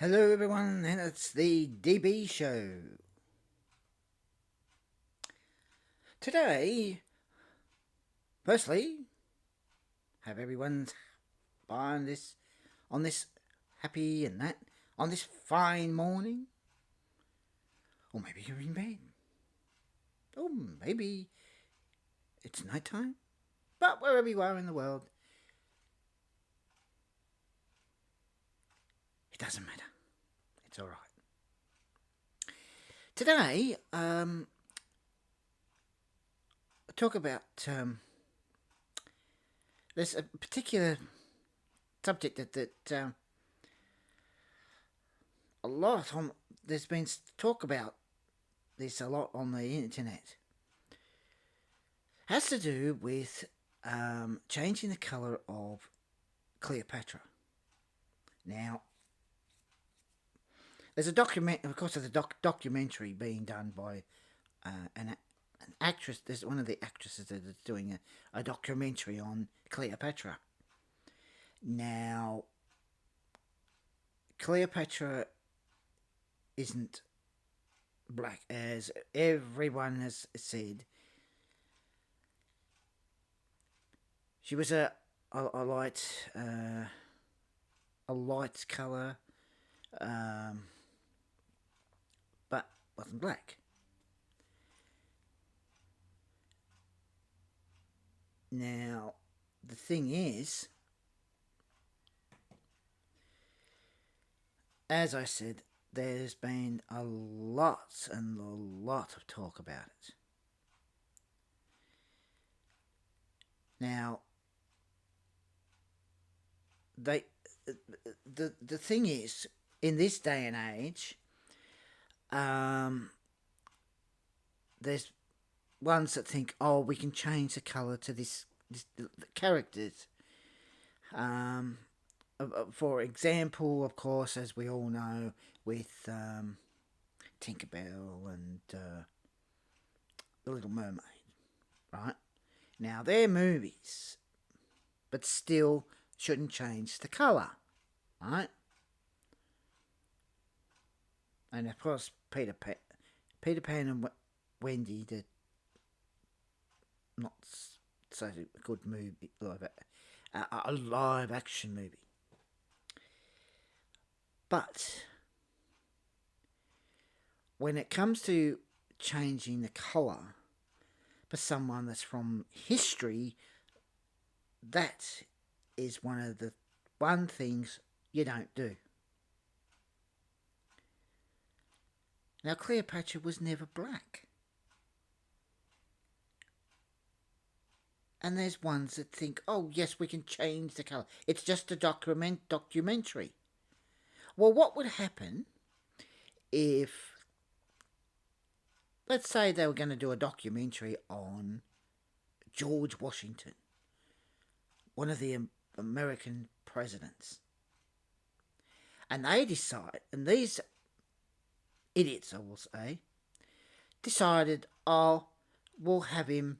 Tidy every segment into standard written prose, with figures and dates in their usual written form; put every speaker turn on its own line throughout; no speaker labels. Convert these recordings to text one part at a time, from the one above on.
Hello, everyone, and it's the DB Show. Today, firstly, have everyone's on this happy and that on this fine morning, or maybe you're in bed, or maybe it's night time. But wherever you are in the world, it doesn't matter. It's all right. Today, I talk about there's a particular subject that a lot on there's been talk about this a lot on the internet. Has to do with changing the colour of Cleopatra. Now, there's a document, of course, there's a documentary being done by an actress. There's one of the actresses that is doing a documentary on Cleopatra. Now, Cleopatra isn't black, as everyone has said. She was a light colour, but wasn't black. Now, the thing is, as I said, there's been a lot and a lot of talk about it. Now, they the thing is, in this day and age, there's ones that think, oh, we can change the colour to this the characters. For example, of course, as we all know, with Tinkerbell and The Little Mermaid, right? Now, they're movies, but still shouldn't change the colour, right? And of course, Peter Pan and Wendy, the not so good movie, a live action movie. But when it comes to changing the colour for someone that's from history, that is one of the things you don't do. Now, Cleopatra was never black. And there's ones that think, oh, yes, we can change the colour. It's just a documentary. Well, what would happen if, let's say they were going to do a documentary on George Washington, one of the American presidents. And they decide, and these idiots, I will say, decided, oh, we'll have him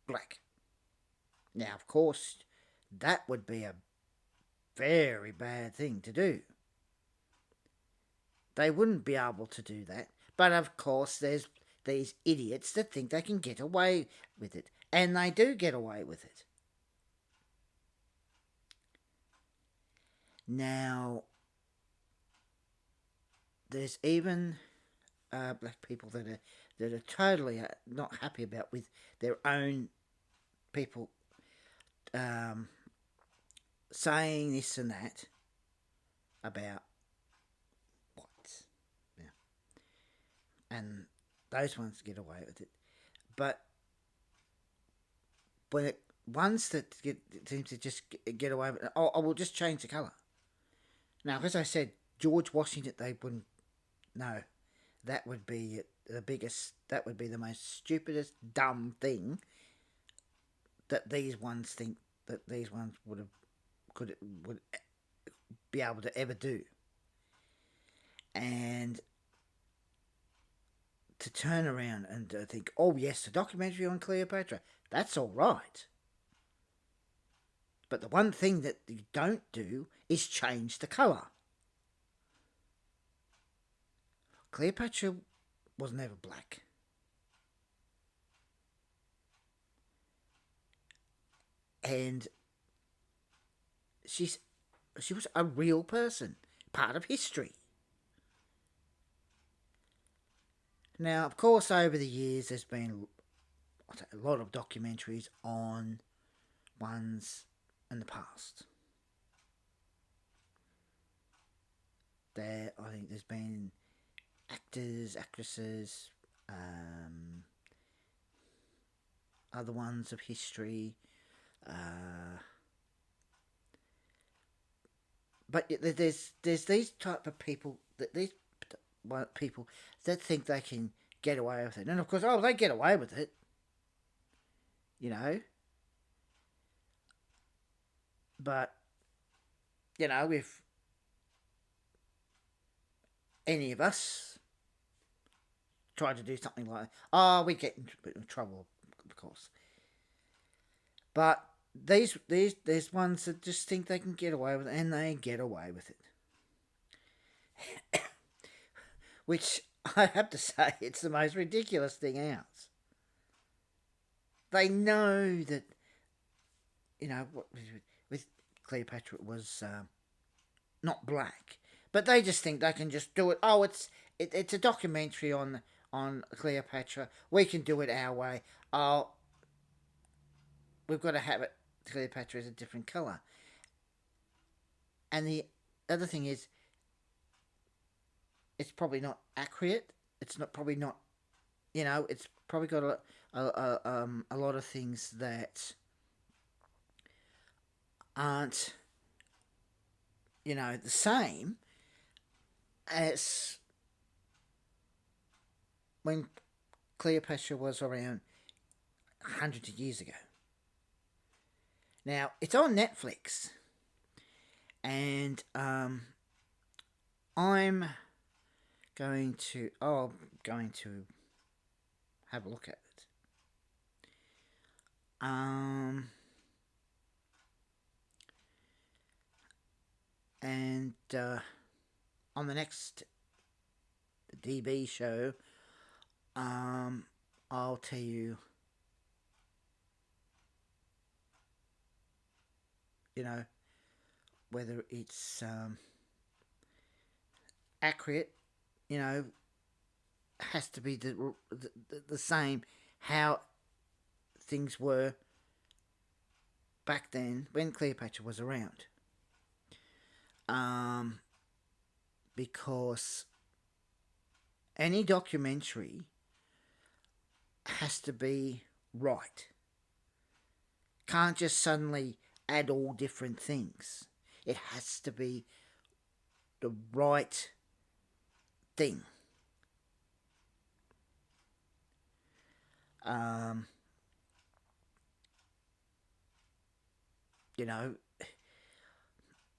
black. Now, of course, that would be a very bad thing to do. They wouldn't be able to do that. But of course, there's these idiots that think they can get away with it. And they do get away with it. Now, there's even black people that are totally not happy about with their own people saying this and that about whites. Yeah. And those ones get away with it. But when it ones that seem to just get away with it, oh, I will just change the colour. Now, as I said, George Washington, they wouldn't. No, that would be the biggest. That would be the most stupidest, dumb thing that these ones think that these ones would be able to ever do. And to turn around and think, oh yes, a documentary on Cleopatra, that's all right. But the one thing that you don't do is change the colour. Cleopatra was never black. And she's she was a real person, part of history. Now, of course, over the years, there's been a lot of documentaries on ones in the past. I think there's been actors, actresses, other ones of history. Uh, but there's these type of people people that think they can get away with it, and of course, they get away with it, you know. But if any of us tried to do something like, we'd get into trouble, of course. But there's ones that just think they can get away with it, and they get away with it. Which I have to say, it's the most ridiculous thing out. They know that, with Cleopatra it was not black, but they just think they can just do it. Oh, it's a documentary on Cleopatra. We can do it our way. Oh, we've got to have it. Cleopatra is a different color. And the other thing is, it's probably not accurate. It's not probably not, it's probably got a lot of things that aren't, the same as when Cleopatra was around hundreds of years ago. Now, it's on Netflix, and I'm going to have a look at it. And on the next DB show, I'll tell you, whether it's accurate, has to be the same how things were back then when Cleopatra was around. Because any documentary has to be right. Can't just suddenly add all different things. It has to be the right thing.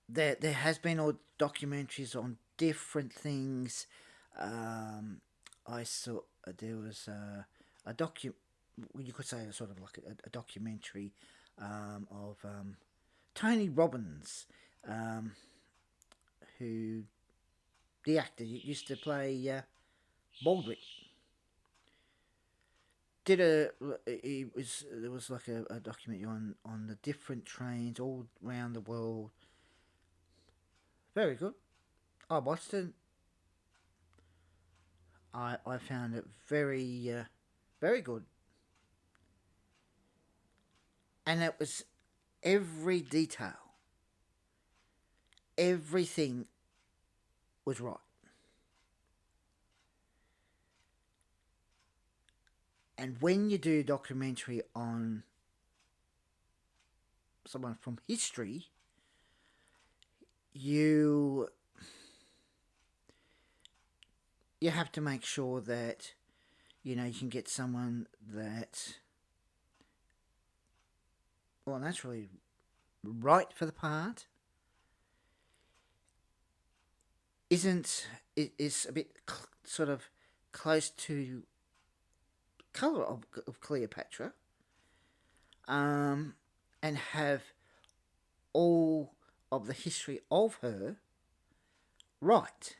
There has been all documentaries on different things. I saw there was a you could say sort of like a documentary of Tony Robbins, who the actor used to play Baldrick. There was like a documentary on the different trains all around the world. Very good. I watched it. I found it very good, and it was every detail, everything was right. And when you do a documentary on someone from history, you have to make sure that you can get someone that, well, naturally right for the part, is a bit sort of close to colour of Cleopatra, and have all of the history of her right,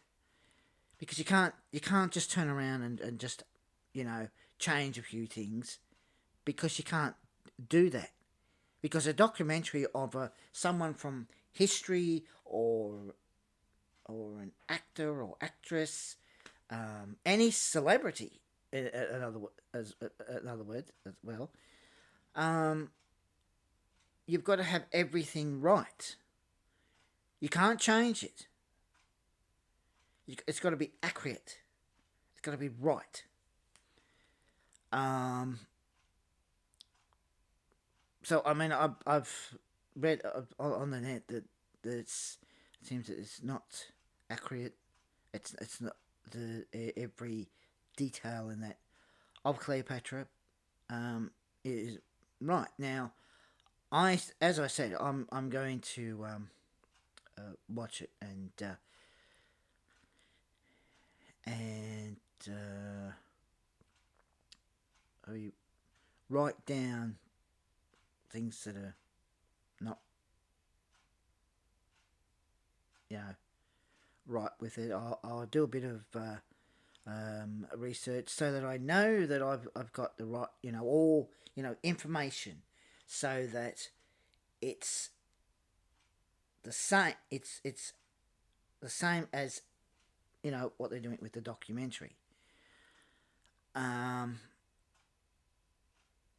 because you can't just turn around and just you know change a few things because you can't do that because a documentary of someone from history or an actor or actress, any celebrity, in other in other words as well, um, you've got to have everything right. You can't change it. It's got to be accurate. It's got to be right. Um, so I mean, I've read on the net that it seems that it's not accurate. It's not every detail in that of Cleopatra is right. Now, as I said, I'm going to watch it and I write down things that are not you know right with it. I'll do a bit of research so that I know that I've got the right all information, so that it's the same. It's the same as what they're doing with the documentary. Um,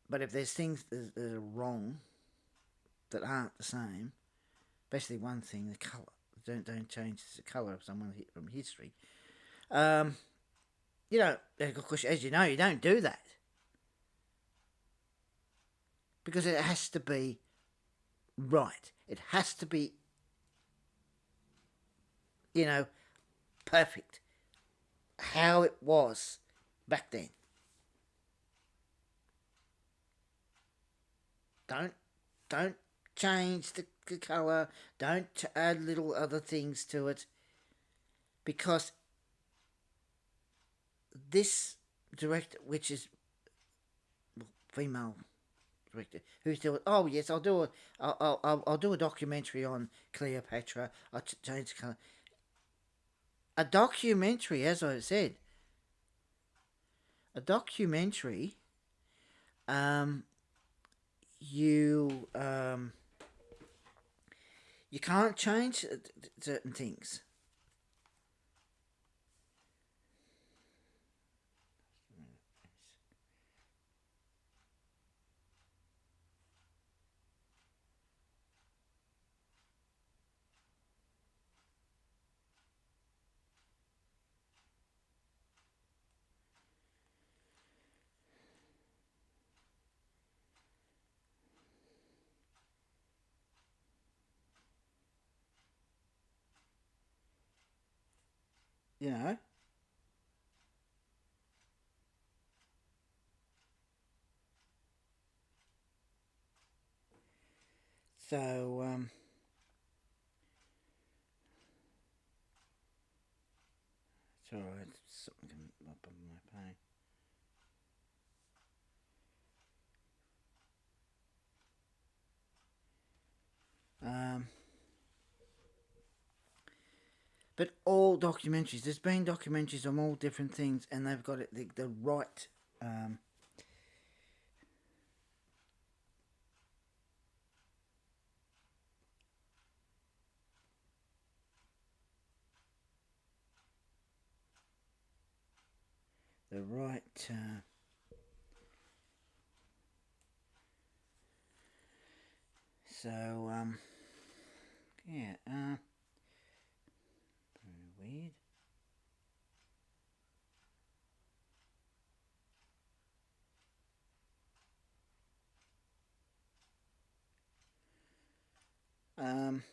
but if there's things that are wrong that aren't the same, especially one thing, the color. Don't change the color of someone from history. Um, of course, as you know, you don't do that because it has to be right. It has to be, you know, perfect. How it was back then. Don't don't change the color. Don't add little other things to it because this director, which is female director, who's doing. Oh yes, I'll do a documentary on Cleopatra. I'll change the color. A documentary, as I said, a documentary. Um, you you can't change certain things. You know. So it's alright. Something come up on my page. Um, but all documentaries. There's been documentaries on all different things, and they've got it the right. The right. So yeah. Very weird. Um,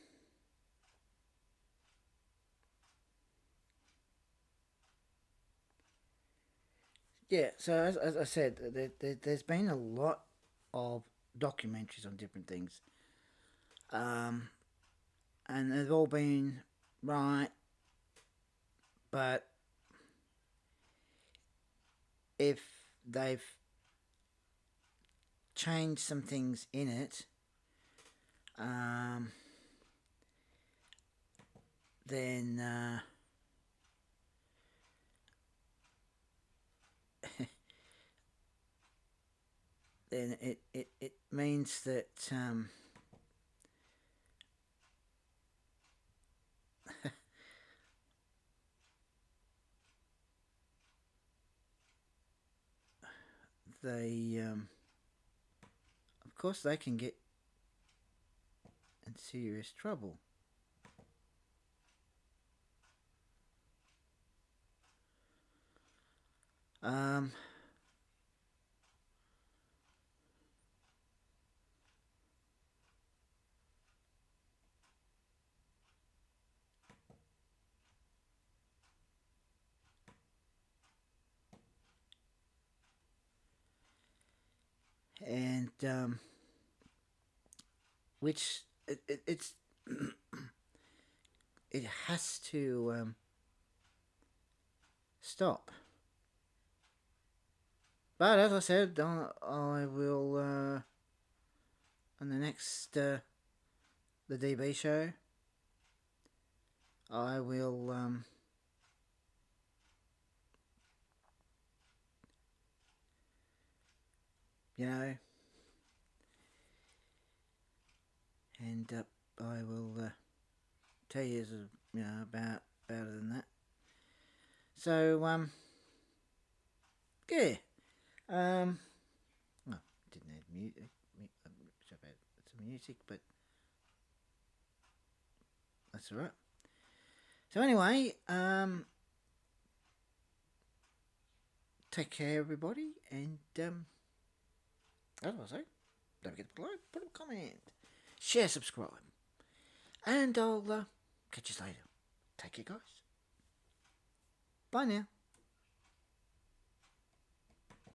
yeah. So as I said, there's been a lot of documentaries on different things. Um, and they've all been right, but if they've changed some things in it, um, then then it means that they, of course, they can get in serious trouble. Um, and which it's it has to stop. But as I said, I will on the next the DB show. I will you know, and I will tell you, about it than that. So yeah, well, didn't add music, some music, but that's alright. So anyway, take care, everybody, and as I say, don't forget to like, put a comment, share, subscribe, and I'll catch you later. Take care, guys. Bye now.